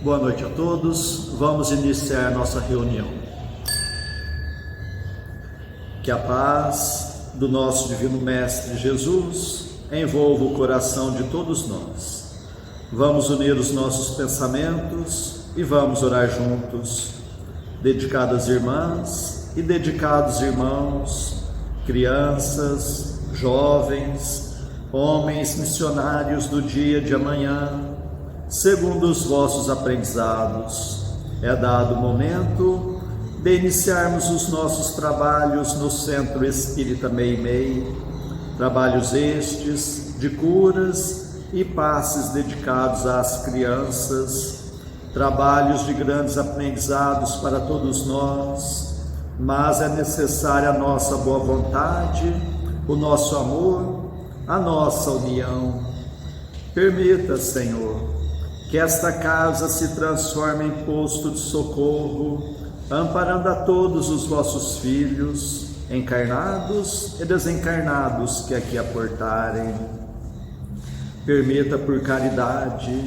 Boa noite a todos. Vamos iniciar nossa reunião. Que a paz do nosso Divino Mestre Jesus envolva o coração de todos nós. Vamos unir os nossos pensamentos e vamos orar juntos. Dedicadas irmãs e dedicados irmãos, crianças, jovens, homens missionários do dia de amanhã, segundo os vossos aprendizados, é dado o momento de iniciarmos os nossos trabalhos no Centro Espírita Meimei, trabalhos estes de curas e passes dedicados às crianças, trabalhos de grandes aprendizados para todos nós, mas é necessária a nossa boa vontade, o nosso amor, a nossa união. Permita, Senhor, que esta casa se transforme em posto de socorro, amparando a todos os vossos filhos, encarnados e desencarnados que aqui aportarem. Permita, por caridade,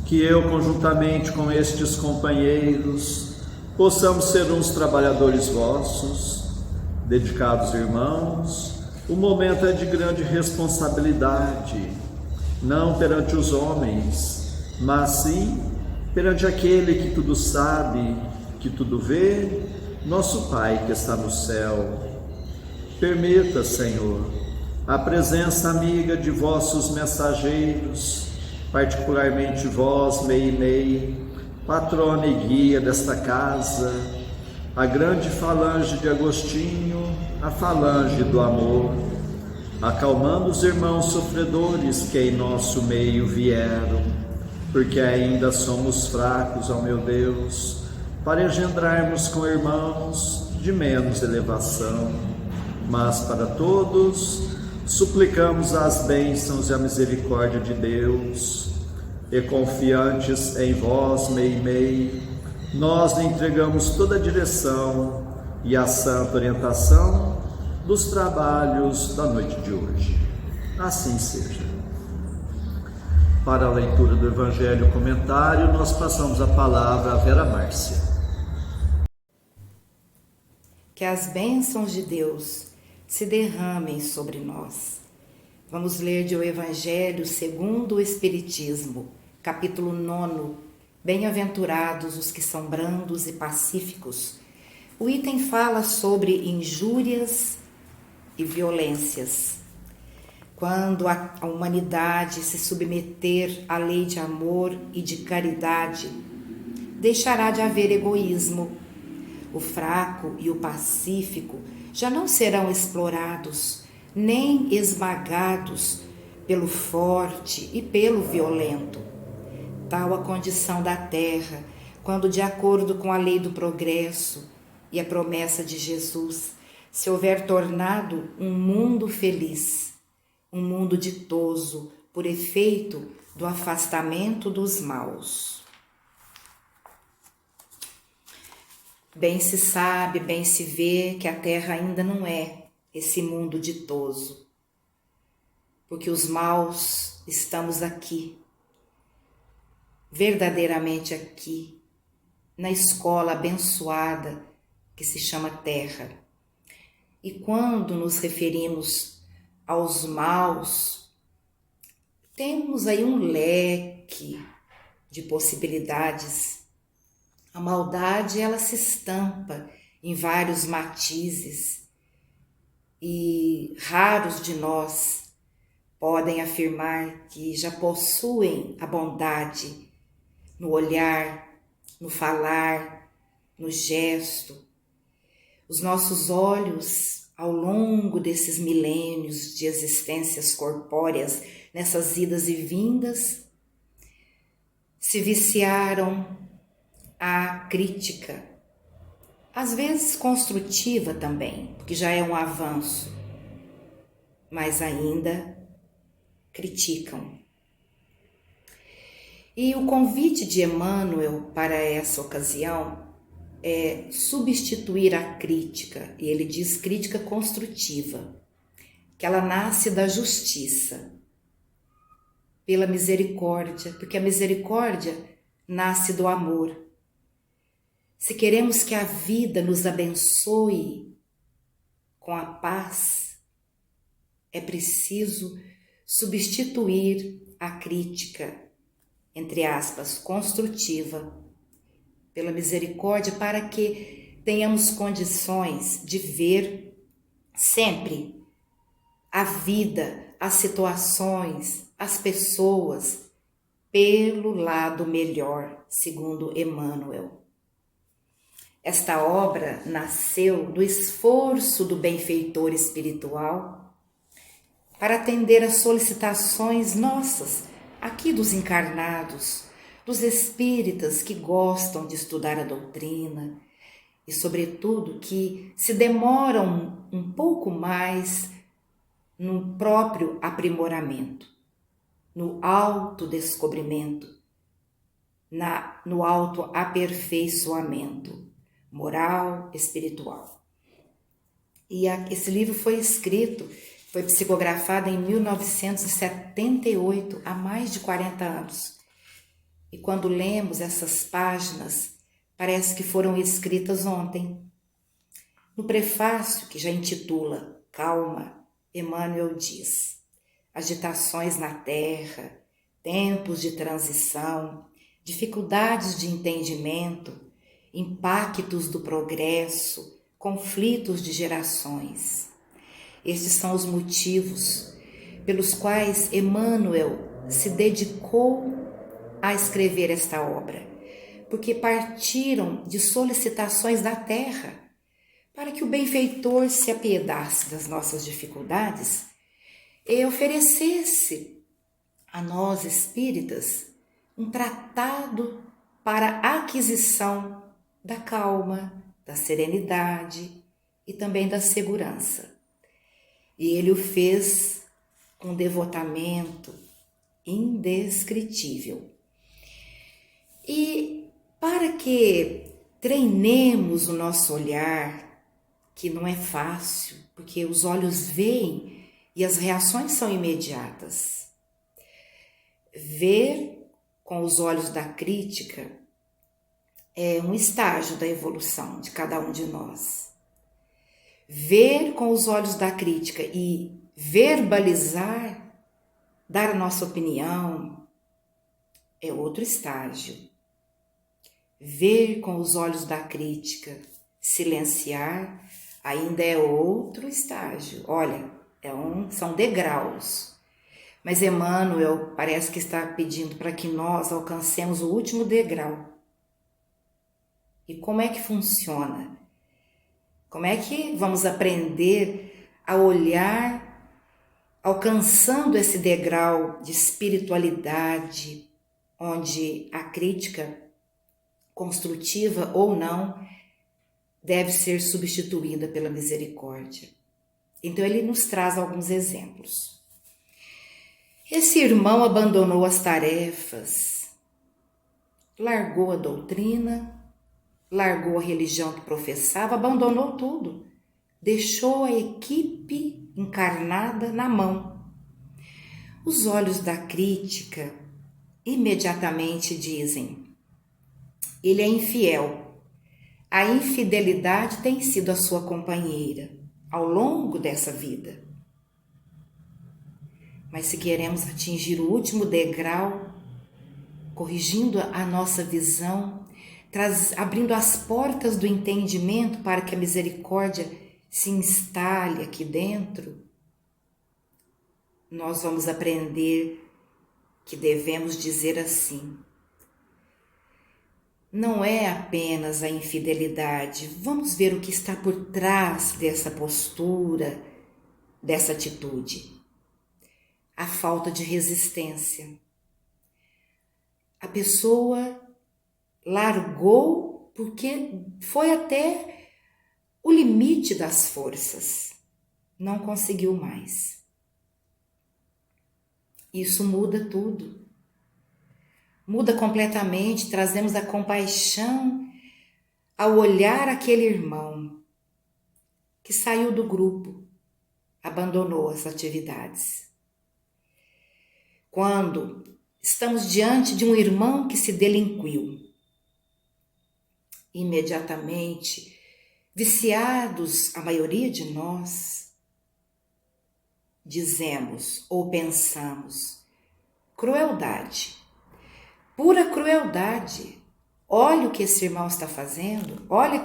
que eu, conjuntamente com estes companheiros, possamos ser uns trabalhadores vossos, dedicados irmãos. O momento é de grande responsabilidade, não perante os homens, mas sim perante aquele que tudo sabe, que tudo vê, nosso Pai que está no céu. Permita, Senhor, a presença amiga de vossos mensageiros, particularmente vós, Meimei, patrona e guia desta casa, a grande falange de Agostinho, a falange do amor, acalmando os irmãos sofredores que em nosso meio vieram, porque ainda somos fracos, ó meu Deus, para engendrarmos com irmãos de menos elevação, mas para todos suplicamos as bênçãos e a misericórdia de Deus, e confiantes em vós, Meimei, nós lhe entregamos toda a direção e a santa orientação dos trabalhos da noite de hoje. Assim seja. Para a leitura do Evangelho comentário, nós passamos a palavra a Vera Márcia. Que as bênçãos de Deus se derramem sobre nós. Vamos ler de o Evangelho segundo o Espiritismo, capítulo 9. Bem-aventurados os que são brandos e pacíficos. O item fala sobre injúrias e violências. Quando a humanidade se submeter à lei de amor e de caridade, deixará de haver egoísmo. O fraco e o pacífico já não serão explorados, nem esmagados pelo forte e pelo violento. Tal a condição da terra, quando, de acordo com a lei do progresso e a promessa de Jesus, se houver tornado um mundo feliz, um mundo ditoso, por efeito do afastamento dos maus. Bem se sabe, bem se vê que a terra ainda não é esse mundo ditoso, porque os maus estamos aqui, verdadeiramente aqui, na escola abençoada que se chama Terra. E quando nos referimos aos maus, temos aí um leque de possibilidades. A maldade, ela se estampa em vários matizes e raros de nós podem afirmar que já possuem a bondade no olhar, no falar, no gesto. Os nossos olhos, ao longo desses milênios de existências corpóreas, nessas idas e vindas, se viciaram à crítica, às vezes construtiva também, porque já é um avanço, mas ainda criticam. E o convite de Emmanuel para essa ocasião é substituir a crítica, e ele diz crítica construtiva, que ela nasce da justiça, pela misericórdia, porque a misericórdia nasce do amor. Se queremos que a vida nos abençoe com a paz, é preciso substituir a crítica, entre aspas, construtiva, pela misericórdia, para que tenhamos condições de ver sempre a vida, as situações, as pessoas pelo lado melhor, segundo Emmanuel. Esta obra nasceu do esforço do benfeitor espiritual para atender às solicitações nossas, aqui dos encarnados, dos espíritas que gostam de estudar a doutrina e, sobretudo, que se demoram um pouco mais no próprio aprimoramento, no autodescobrimento, no autoaperfeiçoamento moral, espiritual. E esse livro foi psicografado em 1978, há mais de 40 anos. E quando lemos essas páginas, parece que foram escritas ontem. No prefácio, que já intitula Calma, Emmanuel diz: agitações na terra, tempos de transição, dificuldades de entendimento, impactos do progresso, conflitos de gerações. Estes são os motivos pelos quais Emmanuel se dedicou a escrever esta obra, porque partiram de solicitações da terra para que o benfeitor se apiedasse das nossas dificuldades e oferecesse a nós espíritas um tratado para a aquisição da calma, da serenidade e também da segurança. E ele o fez com devotamento indescritível. E para que treinemos o nosso olhar, que não é fácil, porque os olhos veem e as reações são imediatas. Ver com os olhos da crítica é um estágio da evolução de cada um de nós. Ver com os olhos da crítica e verbalizar, dar a nossa opinião, é outro estágio. Ver com os olhos da crítica, silenciar, ainda é outro estágio. Olha, são degraus. Mas Emmanuel parece que está pedindo para que nós alcancemos o último degrau. E como é que funciona? Como é que vamos aprender a olhar, alcançando esse degrau de espiritualidade, onde a crítica, construtiva ou não, deve ser substituída pela misericórdia? Então ele nos traz alguns exemplos. Esse irmão abandonou as tarefas, largou a doutrina, largou a religião que professava, abandonou tudo, deixou a equipe encarnada na mão. Os olhos da crítica imediatamente dizem: ele é infiel. A infidelidade tem sido a sua companheira ao longo dessa vida. Mas se queremos atingir o último degrau, corrigindo a nossa visão, abrindo as portas do entendimento para que a misericórdia se instale aqui dentro, nós vamos aprender que devemos dizer assim: não é apenas a infidelidade, vamos ver o que está por trás dessa postura, dessa atitude. A falta de resistência. A pessoa largou porque foi até o limite das forças, não conseguiu mais. Isso muda tudo, muda completamente. Trazemos a compaixão ao olhar aquele irmão que saiu do grupo, abandonou as atividades. Quando Estamos diante de um irmão que se delinquiu. Imediatamente, viciados, a maioria de nós, dizemos ou pensamos: crueldade, pura crueldade. Olha o que esse irmão está fazendo, olha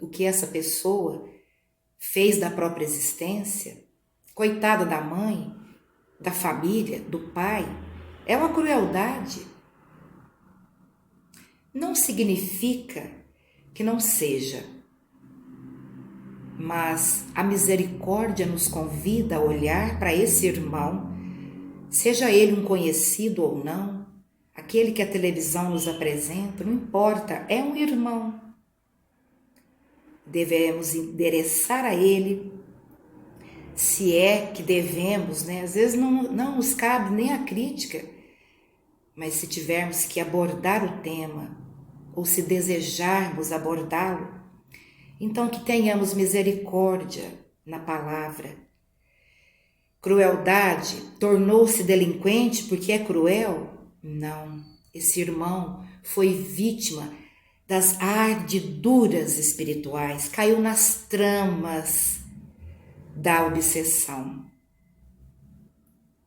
o que essa pessoa fez da própria existência. Coitada da mãe, da família, do pai. É uma crueldade. Não significa que não seja, mas a misericórdia nos convida a olhar para esse irmão, seja ele um conhecido ou não, aquele que a televisão nos apresenta, não importa, é um irmão. Devemos endereçar a ele, se é que devemos, né? Às vezes não nos cabe nem a crítica, mas se tivermos que abordar o tema, ou se desejarmos abordá-lo, então que tenhamos misericórdia na palavra. Crueldade tornou-se delinquente porque é cruel? Não, esse irmão foi vítima das ardiduras espirituais, caiu nas tramas da obsessão.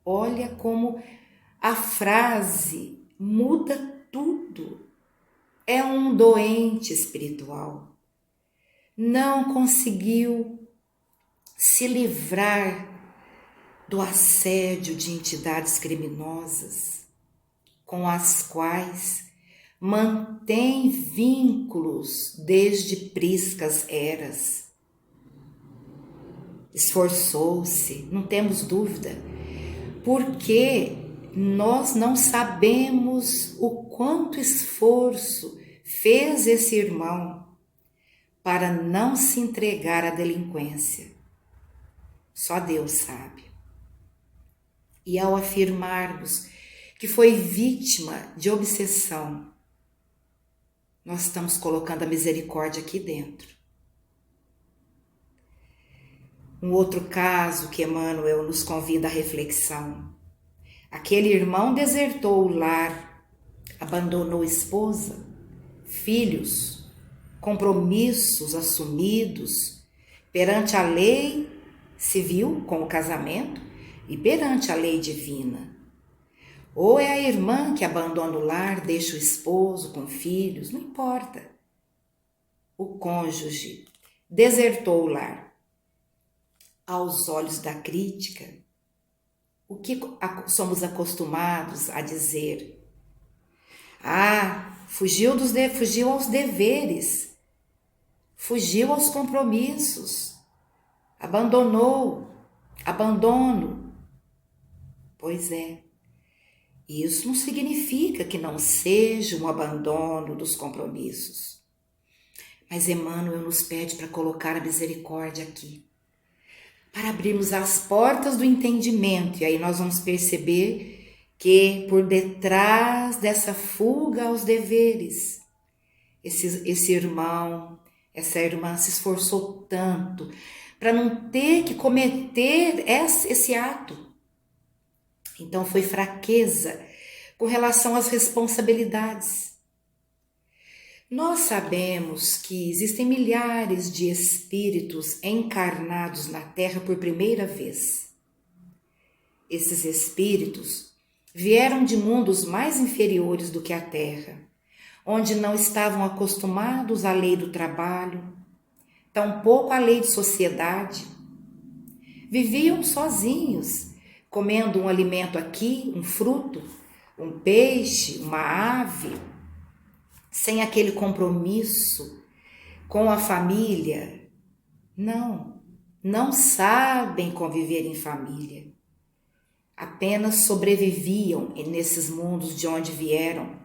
Olha como a frase muda tudo. É um doente espiritual. Não conseguiu se livrar do assédio de entidades criminosas, com as quais mantém vínculos desde priscas eras. Esforçou-se, não temos dúvida, porque nós não sabemos o quanto esforço fez esse irmão para não se entregar à delinquência. Só Deus sabe. E ao afirmarmos que foi vítima de obsessão, nós estamos colocando a misericórdia aqui dentro. Um outro caso que Emmanuel nos convida à reflexão. Aquele irmão desertou o lar, abandonou esposa, filhos, compromissos assumidos perante a lei civil com o casamento e perante a lei divina. Ou é a irmã que abandona o lar, deixa o esposo com filhos, não importa. O cônjuge desertou o lar. Aos olhos da crítica, o que somos acostumados a dizer? Fugiu aos deveres, fugiu aos compromissos, abandono. Pois é, isso não significa que não seja um abandono dos compromissos. Mas Emmanuel nos pede para colocar a misericórdia aqui, para abrirmos as portas do entendimento, e aí nós vamos perceber que por detrás dessa fuga aos deveres, esse irmão, essa irmã se esforçou tanto para não ter que cometer esse ato. Então foi fraqueza com relação às responsabilidades. Nós sabemos que existem milhares de espíritos encarnados na Terra por primeira vez. Esses espíritos vieram de mundos mais inferiores do que a Terra, onde não estavam acostumados à lei do trabalho, tampouco à lei de sociedade. Viviam sozinhos, comendo um alimento aqui, um fruto, um peixe, uma ave, sem aquele compromisso com a família. Não sabem conviver em família. Apenas sobreviviam nesses mundos de onde vieram.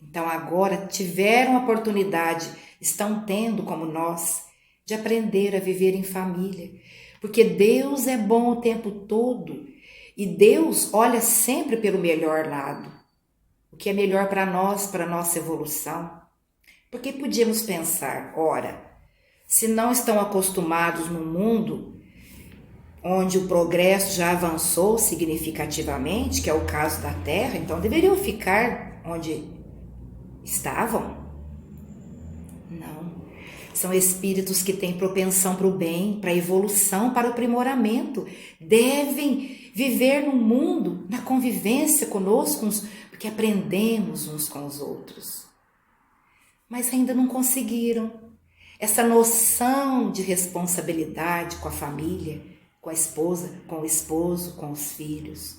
Então agora tiveram a oportunidade, estão tendo como nós, de aprender a viver em família. Porque Deus é bom o tempo todo e Deus olha sempre pelo melhor lado. O que é melhor para nós, para a nossa evolução. Porque podíamos pensar, ora, se não estão acostumados no mundo onde o progresso já avançou significativamente, que é o caso da Terra, então deveriam ficar onde estavam? Não. São espíritos que têm propensão para o bem, para a evolução, para o aprimoramento. Devem viver no mundo, na convivência conosco, porque aprendemos uns com os outros. Mas ainda não conseguiram. Essa noção de responsabilidade com a família, com a esposa, com o esposo, com os filhos.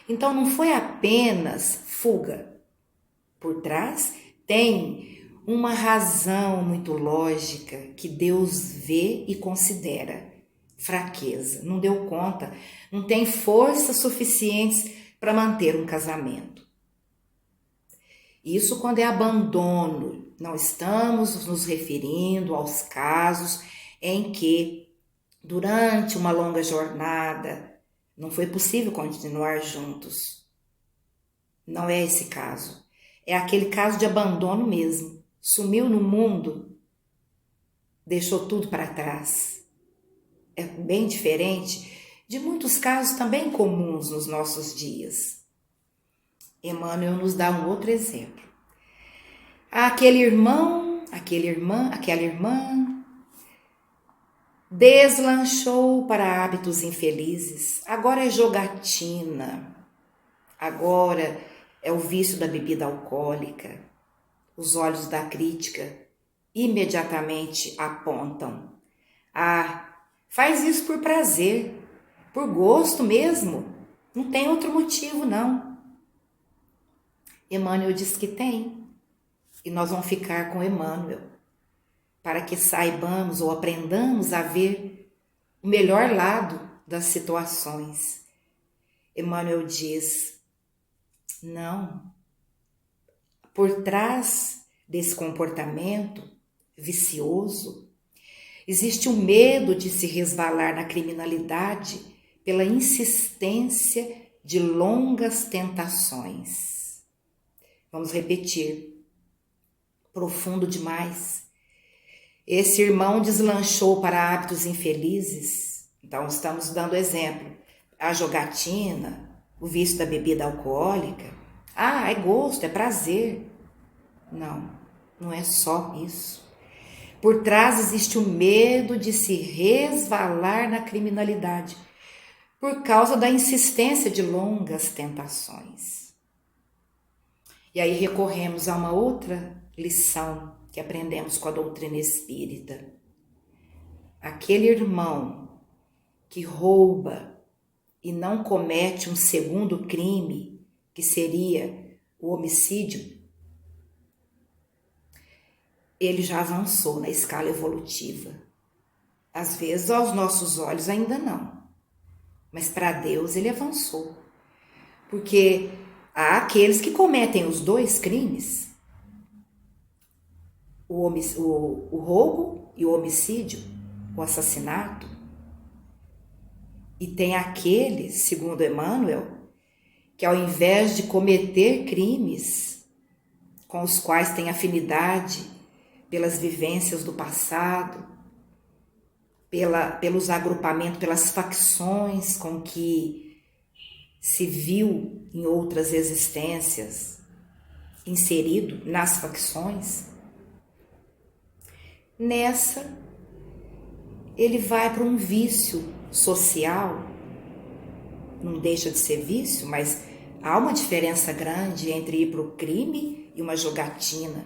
Então não foi apenas fuga. Por trás tem uma razão muito lógica que Deus vê e considera. Fraqueza, não deu conta, não tem forças suficientes para manter um casamento. Isso quando é abandono. Não estamos nos referindo aos casos em que, durante uma longa jornada, não foi possível continuar juntos. Não é esse caso. É aquele caso de abandono mesmo. Sumiu no mundo, deixou tudo para trás. É bem diferente de muitos casos também comuns nos nossos dias. Emmanuel nos dá um outro exemplo. Aquele irmão, aquela irmã deslanchou para hábitos infelizes. Agora é jogatina. Agora é o vício da bebida alcoólica. Os olhos da crítica imediatamente apontam. Faz isso por prazer, por gosto mesmo. Não tem outro motivo, não. Emmanuel diz que tem. E nós vamos ficar com Emmanuel, para que saibamos ou aprendamos a ver o melhor lado das situações. Emmanuel diz, não, por trás desse comportamento vicioso, existe o medo de se resvalar na criminalidade pela insistência de longas tentações. Vamos repetir. Profundo demais. Esse irmão deslanchou para hábitos infelizes. Então, estamos dando exemplo. A jogatina, o vício da bebida alcoólica. É gosto, é prazer. Não é só isso. Por trás existe o medo de se resvalar na criminalidade por causa da insistência de longas tentações. E aí recorremos a uma outra lição que aprendemos com a doutrina espírita. Aquele irmão que rouba e não comete um segundo crime, que seria o homicídio, ele já avançou na escala evolutiva. Às vezes, aos nossos olhos, ainda não. Mas para Deus, ele avançou. Porque há aqueles que cometem os dois crimes, o roubo e o homicídio, o assassinato. E tem aqueles, segundo Emmanuel, que ao invés de cometer crimes com os quais tem afinidade pelas vivências do passado, pelos agrupamentos, pelas facções com que se viu em outras existências, inserido nas facções, nessa ele vai para um vício social. Não deixa de ser vício, mas há uma diferença grande entre ir para o crime e uma jogatina.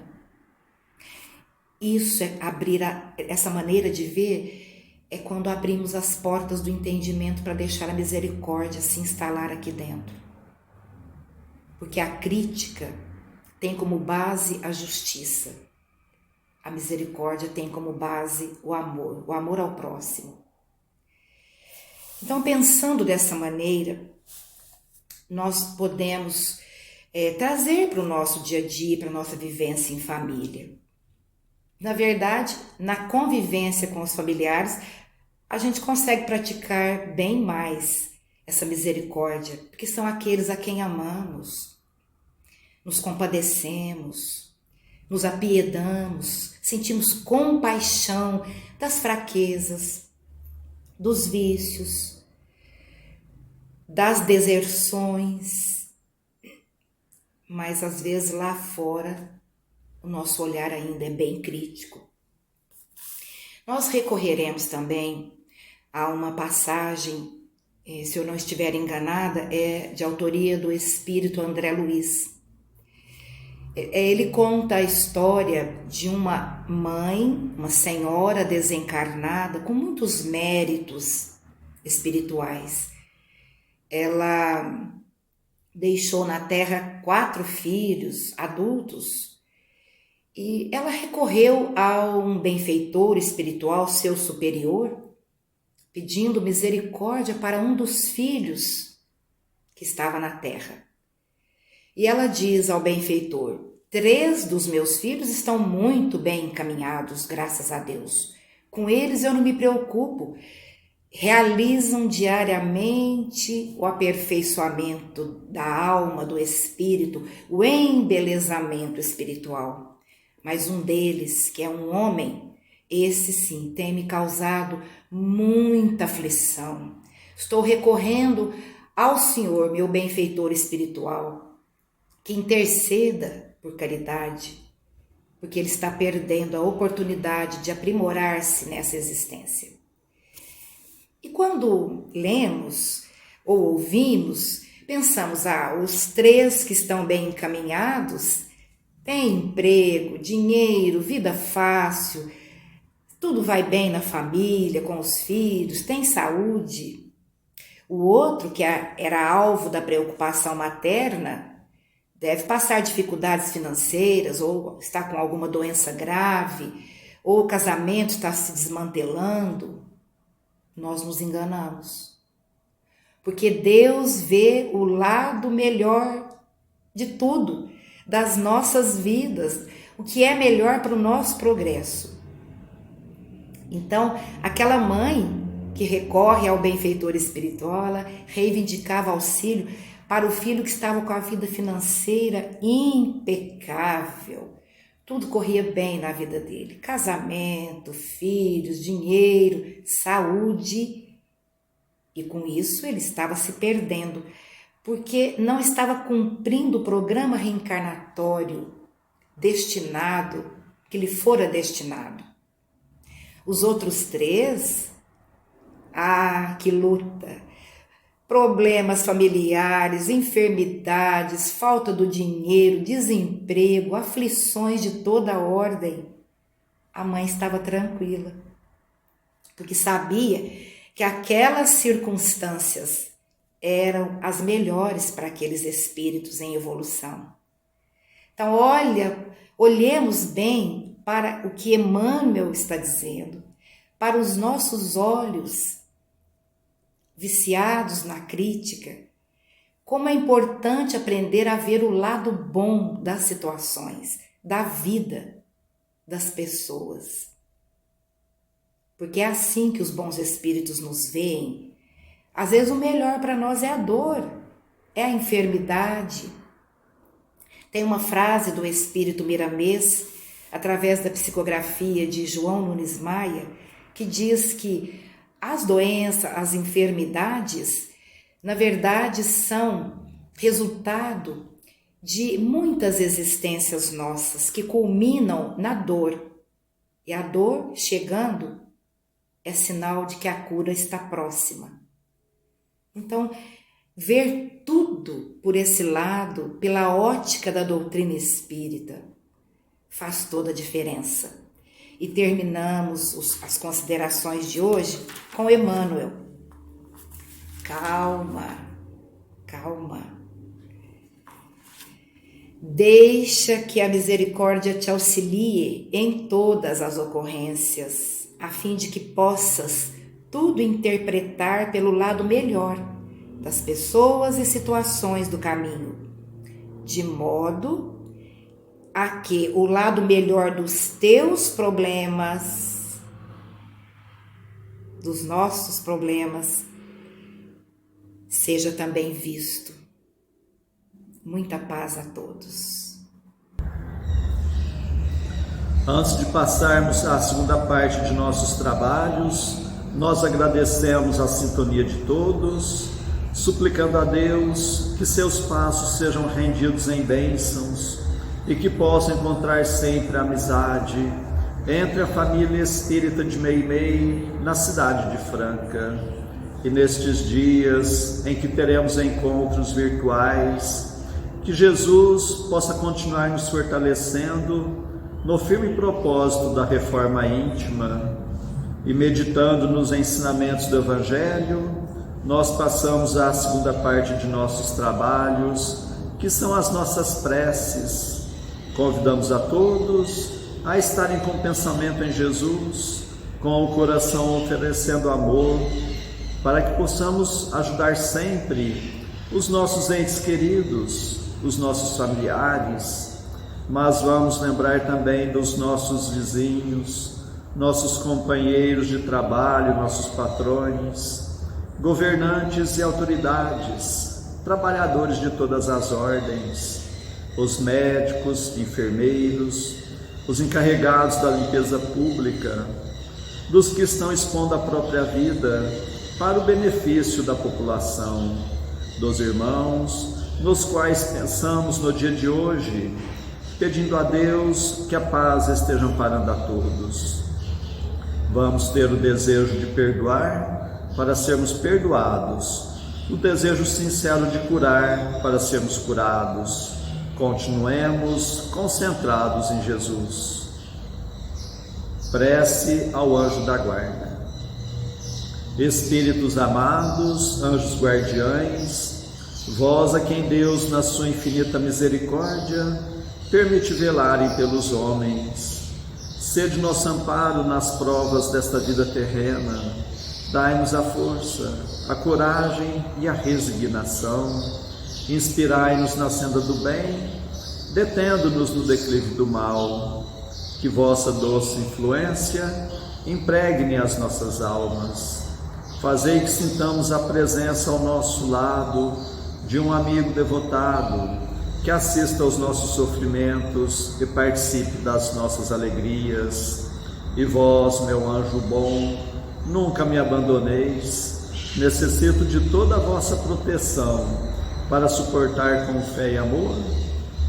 Isso é abrir essa maneira de ver, é quando abrimos as portas do entendimento para deixar a misericórdia se instalar aqui dentro. Porque a crítica tem como base a justiça. A misericórdia tem como base o amor ao próximo. Então, pensando dessa maneira, nós podemos trazer para o nosso dia a dia, para a nossa vivência em família. Na verdade, na convivência com os familiares, a gente consegue praticar bem mais essa misericórdia, porque são aqueles a quem amamos, nos compadecemos, nos apiedamos, sentimos compaixão das fraquezas, dos vícios, das deserções, mas às vezes lá fora o nosso olhar ainda é bem crítico. Nós recorreremos também a uma passagem, se eu não estiver enganada, é de autoria do espírito André Luiz. Ele conta a história de uma mãe, uma senhora desencarnada com muitos méritos espirituais. Ela deixou na Terra 4 filhos adultos e ela recorreu a um benfeitor espiritual, seu superior, pedindo misericórdia para um dos filhos que estava na Terra. E ela diz ao benfeitor: 3 dos meus filhos estão muito bem encaminhados, graças a Deus. Com eles eu não me preocupo. Realizam diariamente o aperfeiçoamento da alma, do espírito, o embelezamento espiritual. Mas um deles, que é um homem, esse sim tem me causado muita aflição. Estou recorrendo ao Senhor, meu benfeitor espiritual, que interceda por caridade, porque ele está perdendo a oportunidade de aprimorar-se nessa existência. E quando lemos ou ouvimos, pensamos, os 3 que estão bem encaminhados têm emprego, dinheiro, vida fácil, tudo vai bem na família, com os filhos, tem saúde. O outro, que era alvo da preocupação materna, deve passar dificuldades financeiras, ou está com alguma doença grave, ou o casamento está se desmantelando. Nós nos enganamos. Porque Deus vê o lado melhor de tudo, das nossas vidas, o que é melhor para o nosso progresso. Então, aquela mãe que recorre ao benfeitor espiritual, ela reivindicava auxílio para o filho que estava com a vida financeira impecável. Tudo corria bem na vida dele. Casamento, filhos, dinheiro, saúde. E com isso ele estava se perdendo, porque não estava cumprindo o programa reencarnatório destinado, que lhe fora destinado. Os outros 3, que luta! Problemas familiares, enfermidades, falta do dinheiro, desemprego, aflições de toda ordem. A mãe estava tranquila, porque sabia que aquelas circunstâncias eram as melhores para aqueles espíritos em evolução. Então, olhemos bem para o que Emmanuel está dizendo, para os nossos olhos viciados na crítica, como é importante aprender a ver o lado bom das situações, da vida, das pessoas. Porque é assim que os bons espíritos nos veem. Às vezes o melhor para nós é a dor, é a enfermidade. Tem uma frase do espírito Miramês, através da psicografia de João Nunes Maia, que diz que as doenças, as enfermidades, na verdade, são resultado de muitas existências nossas que culminam na dor. E a dor chegando é sinal de que a cura está próxima. Então, ver tudo por esse lado, pela ótica da doutrina espírita, faz toda a diferença. E terminamos as considerações de hoje com Emmanuel. Calma, calma. Deixa que a misericórdia te auxilie em todas as ocorrências, a fim de que possas tudo interpretar pelo lado melhor das pessoas e situações do caminho, de modo a que o lado melhor dos teus problemas, dos nossos problemas, seja também visto. Muita paz a todos. Antes de passarmos à segunda parte de nossos trabalhos, nós agradecemos a sintonia de todos. suplicando a Deus que seus passos sejam rendidos em bênçãos e que possam encontrar sempre amizade entre a família espírita de Meimei, na cidade de Franca. E nestes dias em que teremos encontros virtuais, que Jesus possa continuar nos fortalecendo no firme propósito da reforma íntima, e meditando nos ensinamentos do Evangelho, nós passamos à segunda parte de nossos trabalhos, que são as nossas preces. Convidamos a todos a estarem com o pensamento em Jesus, com o coração oferecendo amor, para que possamos ajudar sempre os nossos entes queridos, os nossos familiares, mas vamos lembrar também dos nossos vizinhos, nossos companheiros de trabalho, nossos patrões, governantes e autoridades, trabalhadores de todas as ordens, os médicos, enfermeiros, os encarregados da limpeza pública, dos que estão expondo a própria vida para o benefício da população, dos irmãos nos quais pensamos no dia de hoje, pedindo a Deus que a paz esteja amparando a todos. Vamos ter o desejo de perdoar para sermos perdoados, o desejo sincero de curar para sermos curados. Continuemos concentrados em Jesus. Prece ao anjo da guarda. Espíritos amados, anjos guardiães, vós a quem Deus, na sua infinita misericórdia, permite velarem pelos homens, sede nosso amparo nas provas desta vida terrena, dai-nos a força, a coragem e a resignação, inspirai-nos na senda do bem, detendo-nos no declive do mal, que vossa doce influência impregne as nossas almas, fazei que sintamos a presença ao nosso lado de um amigo devotado, que assista aos nossos sofrimentos e participe das nossas alegrias. E vós, meu anjo bom, nunca me abandoneis, necessito de toda a vossa proteção para suportar com fé e amor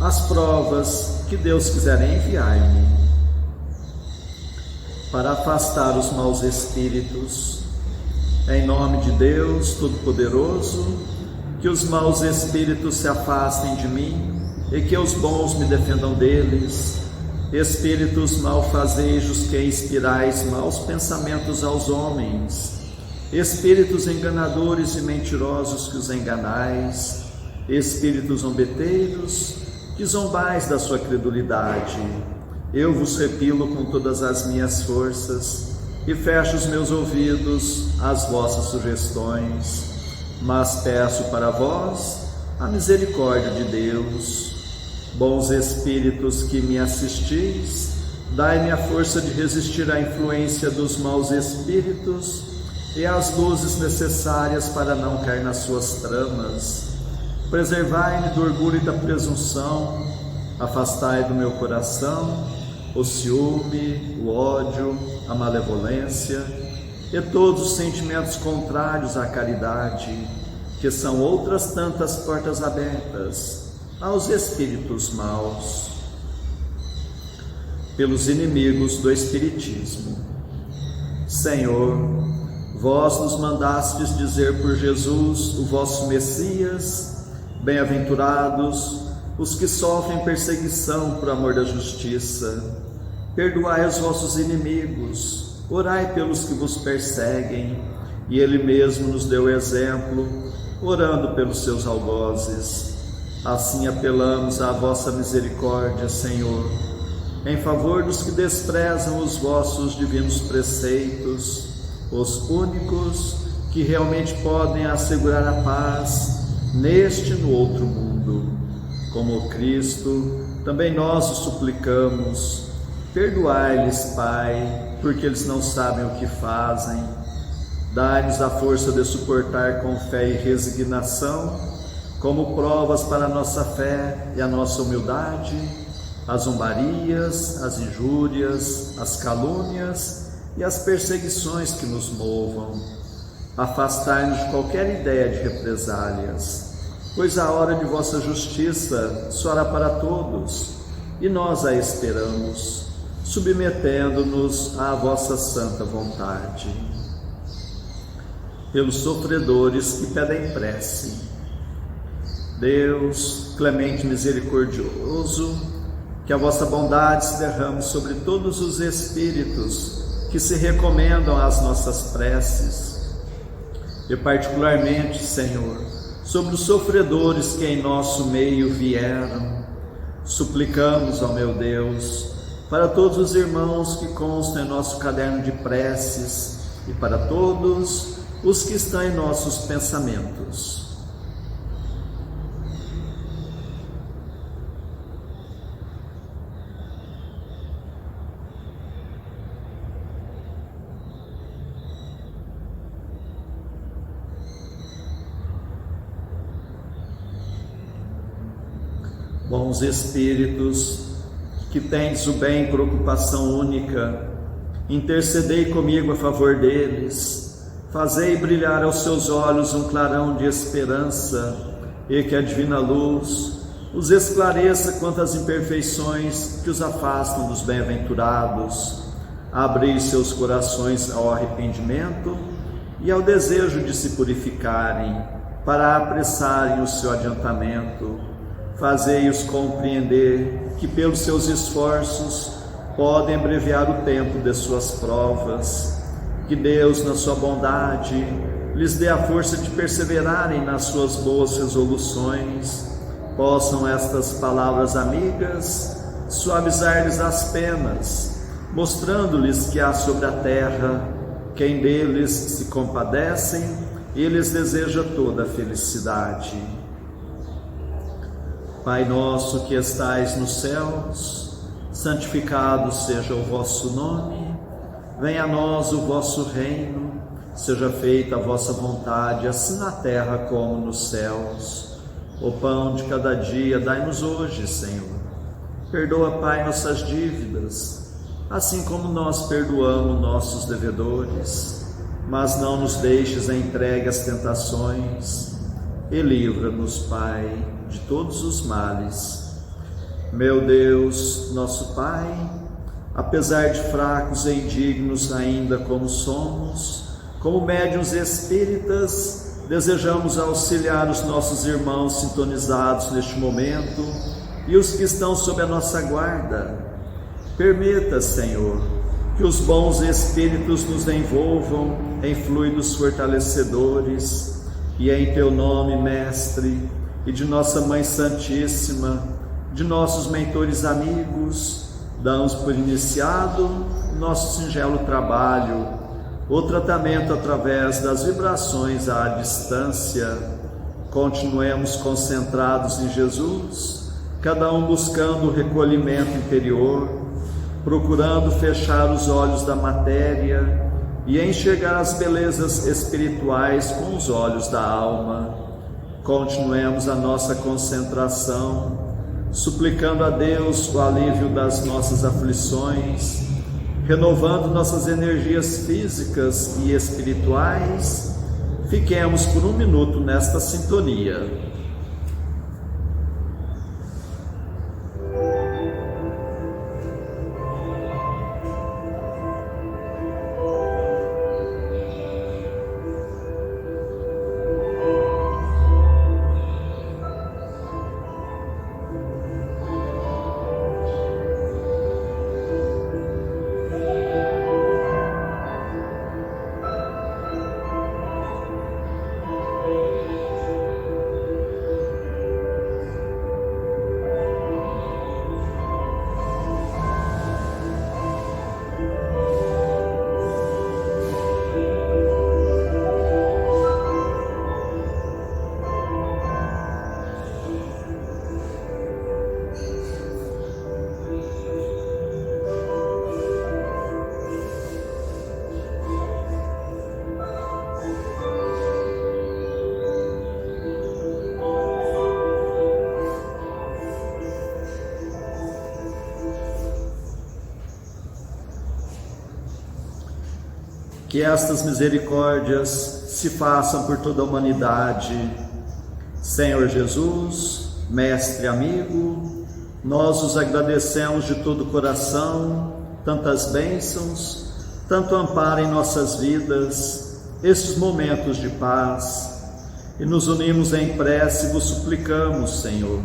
as provas que Deus quiser enviar-me. Para afastar os maus espíritos, em nome de Deus Todo-Poderoso, que os maus espíritos se afastem de mim e que os bons me defendam deles. Espíritos malfazejos que inspirais maus pensamentos aos homens, espíritos enganadores e mentirosos que os enganais, espíritos zombeteiros que zombais da sua credulidade, eu vos repilo com todas as minhas forças e fecho os meus ouvidos às vossas sugestões, mas peço para vós a misericórdia de Deus. Bons espíritos que me assistis, dai-me a força de resistir à influência dos maus espíritos e as luzes necessárias para não cair nas suas tramas. Preservai-me do orgulho e da presunção, afastai do meu coração o ciúme, o ódio, a malevolência e todos os sentimentos contrários à caridade, que são outras tantas portas abertas aos espíritos maus, pelos inimigos do Espiritismo. Senhor, vós nos mandastes dizer por Jesus, o vosso Messias, bem-aventurados os que sofrem perseguição por amor da justiça. Perdoai os vossos inimigos, orai pelos que vos perseguem, e Ele mesmo nos deu exemplo, orando pelos seus algozes. Assim apelamos à vossa misericórdia, Senhor, em favor dos que desprezam os vossos divinos preceitos, os únicos que realmente podem assegurar a paz neste e no outro mundo. Como Cristo, também nós os suplicamos, perdoai-lhes, Pai, porque eles não sabem o que fazem. Dai-nos a força de suportar com fé e resignação, como provas para a nossa fé e a nossa humildade, as zombarias, as injúrias, as calúnias e as perseguições que nos movam. afastai-nos de qualquer ideia de represálias, pois a hora de vossa justiça soará para todos, e nós a esperamos, submetendo-nos à vossa santa vontade. Pelos sofredores que pedem prece, Deus, clemente e misericordioso, que a vossa bondade se derrame sobre todos os espíritos que se recomendam às nossas preces, e particularmente, Senhor, sobre os sofredores que em nosso meio vieram. Suplicamos, ó meu Deus, para todos os irmãos que constam em nosso caderno de preces e para todos os que estão em nossos pensamentos. Bons Espíritos, que tendes o bem por ocupação única, intercedei comigo a favor deles, fazei brilhar aos seus olhos um clarão de esperança, e que a divina luz os esclareça quanto às imperfeições que os afastam dos bem-aventurados. Abri seus corações ao arrependimento e ao desejo de se purificarem, para apressarem o seu adiantamento. Fazei-os compreender que pelos seus esforços podem abreviar o tempo de suas provas. Que Deus, na sua bondade, lhes dê a força de perseverarem nas suas boas resoluções. Possam estas palavras amigas suavizar-lhes as penas, mostrando-lhes que há sobre a terra quem deles se compadecem e lhes deseja toda a felicidade. Pai nosso que estais nos céus, santificado seja o vosso nome, venha a nós o vosso reino, seja feita a vossa vontade, assim na terra como nos céus. O pão de cada dia dai-nos hoje, Senhor. Perdoa, Pai, nossas dívidas, assim como nós perdoamos nossos devedores, mas não nos deixes entregue às tentações, e livra-nos, Pai, de todos os males. Meu Deus, nosso Pai, apesar de fracos e indignos ainda como somos, como médiuns espíritas, desejamos auxiliar os nossos irmãos sintonizados neste momento e os que estão sob a nossa guarda. Permita, Senhor, que os bons espíritos nos envolvam em fluidos fortalecedores, e em Teu nome, Mestre, e de nossa Mãe Santíssima, de nossos mentores amigos, damos por iniciado nosso singelo trabalho, o tratamento através das vibrações à distância. Continuemos concentrados em Jesus, cada um buscando o recolhimento interior, procurando fechar os olhos da matéria e enxergar as belezas espirituais com os olhos da alma. Continuemos a nossa concentração, suplicando a Deus o alívio das nossas aflições, renovando nossas energias físicas e espirituais. Fiquemos por um minuto nesta sintonia. que estas misericórdias se façam por toda a humanidade. Senhor Jesus, Mestre amigo, nós os agradecemos de todo o coração, tantas bênçãos, tanto amparo em nossas vidas, estes momentos de paz, e nos unimos em prece e vos suplicamos, Senhor,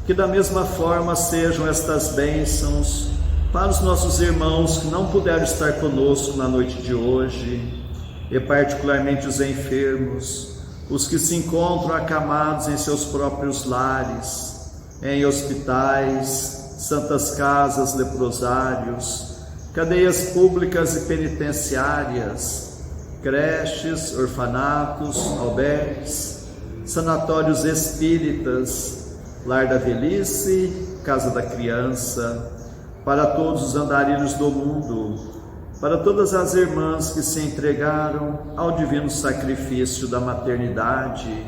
que da mesma forma sejam estas bênçãos para os nossos irmãos que não puderam estar conosco na noite de hoje, e particularmente os enfermos, os que se encontram acamados em seus próprios lares, em hospitais, santas casas, leprosários, cadeias públicas e penitenciárias, creches, orfanatos, albergues, sanatórios espíritas, lar da velhice, casa da criança, para todos os andarilhos do mundo, para todas as irmãs que se entregaram ao divino sacrifício da maternidade,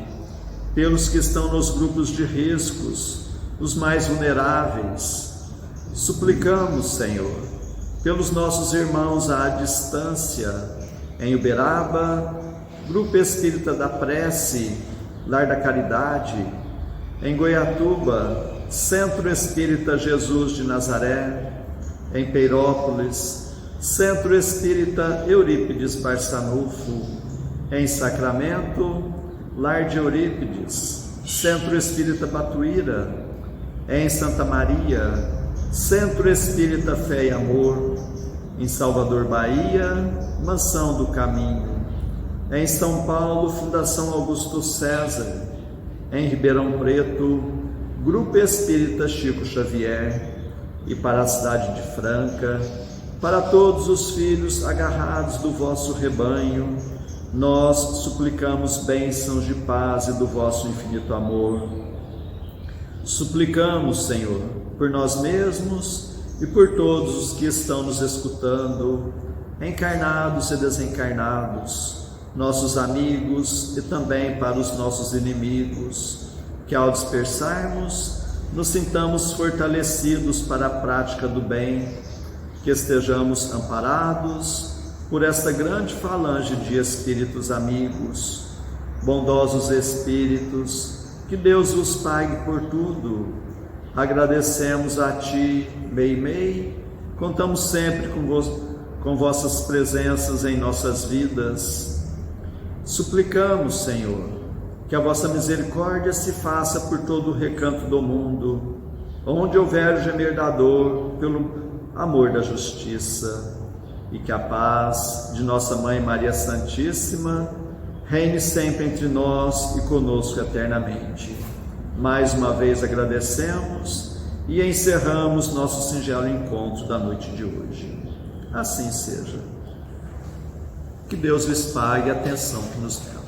pelos que estão nos grupos de riscos, os mais vulneráveis. Suplicamos, Senhor, pelos nossos irmãos à distância, em Uberaba, Grupo Espírita da Prece, Lar da Caridade, em Goiatuba, Centro Espírita Jesus de Nazaré, em Peirópolis, Centro Espírita Eurípides Barçanufo, em Sacramento, Lar de Eurípides, Centro Espírita Batuíra, em Santa Maria, Centro Espírita Fé e Amor, em Salvador, Bahia, Mansão do Caminho, em São Paulo, Fundação Augusto César, em Ribeirão Preto, Grupo Espírita Chico Xavier, e para a cidade de Franca, para todos os filhos agarrados do vosso rebanho, nós suplicamos bênçãos de paz e do vosso infinito amor. Suplicamos, Senhor, por nós mesmos e por todos os que estão nos escutando, encarnados e desencarnados, nossos amigos e também para os nossos inimigos, que ao dispersarmos, nos sintamos fortalecidos para a prática do bem, que estejamos amparados por esta grande falange de espíritos amigos, bondosos espíritos, que Deus vos pague por tudo. Agradecemos a Ti, Meimei, contamos sempre com vossas presenças em nossas vidas. Suplicamos, Senhor, que a vossa misericórdia se faça por todo o recanto do mundo, onde houver o gemer da dor, pelo amor da justiça, e que a paz de nossa Mãe Maria Santíssima reine sempre entre nós e conosco eternamente. Mais uma vez agradecemos e encerramos nosso singelo encontro da noite de hoje. Assim seja. Que Deus lhes pague a atenção que nos deu.